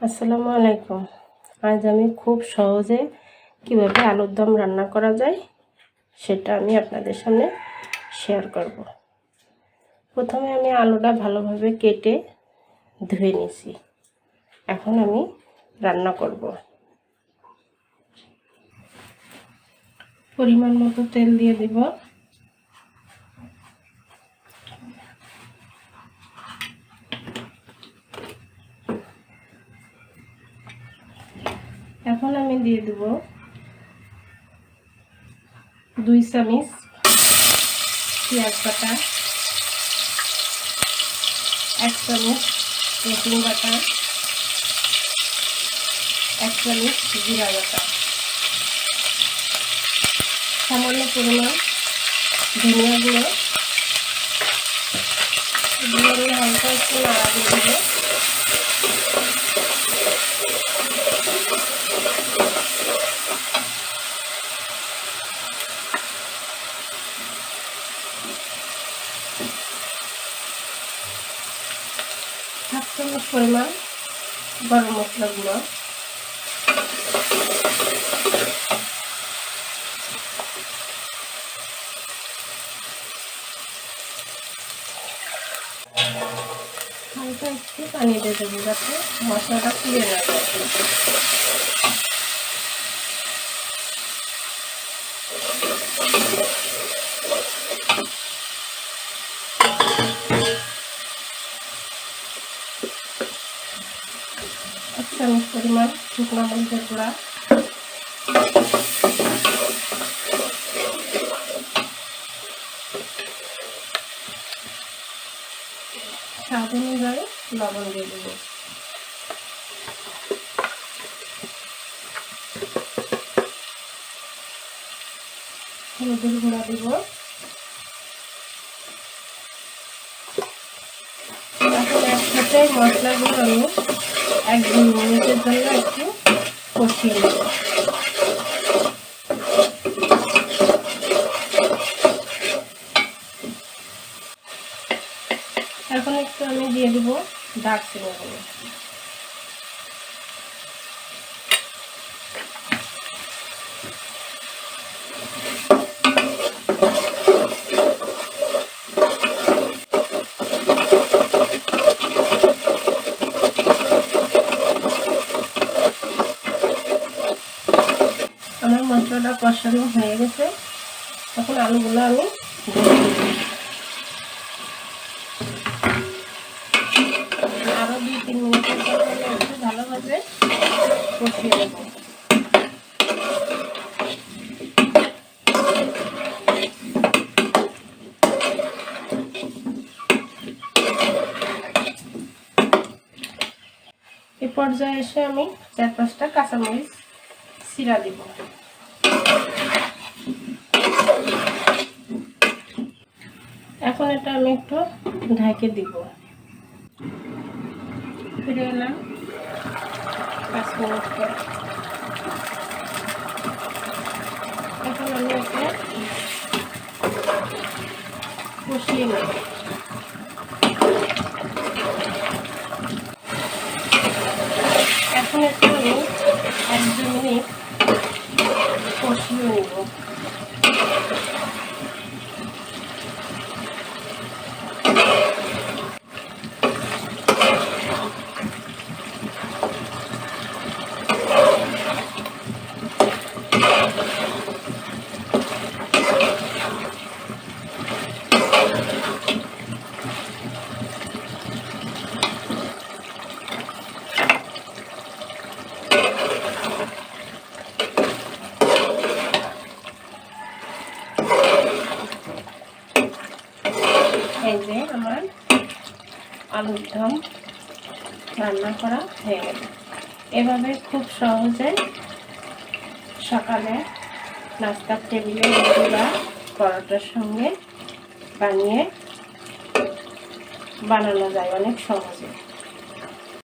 আসসালামু আলাইকুম। আজ আমি খুব সহজে কিভাবে আলুর দম রান্না করা যায় সেটা আমি আপনাদের সামনে শেয়ার করব। প্রথমে আমি আলুটা ভালোভাবে কেটে ধুয়ে নিয়েছি। এখন আমি রান্না করব। পরিমাণ মতো তেল দিয়ে দেব। এখন আমি দিয়ে দেব 2 চামচ পেঁয়াজ বাটা, 1 চামচ রসুন বাটা, 1 চামচ জিরা বাটা, সামান্য পরিমাণ ধনিয়া গুঁড়ো, হালকা একটু নাড়া দিয়ে দেবো। হাফ চামচ পরিমাণ গরম মশলা গুঁড়ো, হালকা একটু পানি দিয়ে দেবো যাতে মশলাটা পুড়ে না যায়। এক চামচ পরিমাণ শুকনো মরিচের গুঁড়া, স্বাদ অনুযায়ী লবণ দিয়ে দেব। হলুদের গুঁড়া দিব। এখন একসাথে মশলাগুলো আমি 1-2 মিনিটের জন্য একটু কষিয়ে নেব। এখন একটু আমি দিয়ে দেব দারচিনি। আমার মশলাটা কষানো হয়ে গেছে। এখন আলুগুলো আমি আরো 2-3 মিনিটের জন্য একটু ভালোভাবে কষিয়ে নেব। এই পর্যায়ে এসে আমি 4-5টা কাঁচামরিচ চিরা দিব। এখন এটা আমি একটু ঢেকে দিব। ফিরে এলাম 5 মিনিট পর। এখন আমি এটা কষিয়ে নেব। এখন একটু আমি 1-2 মিনিট কষিয়ে নেব। এই যে আমার আলুর দম রান্না করা হয়ে গেল। এভাবে খুব সহজে সকালে নাস্তার টেবিলে রুটি বা পরোটার সঙ্গে বানানো যায় অনেক সহজে।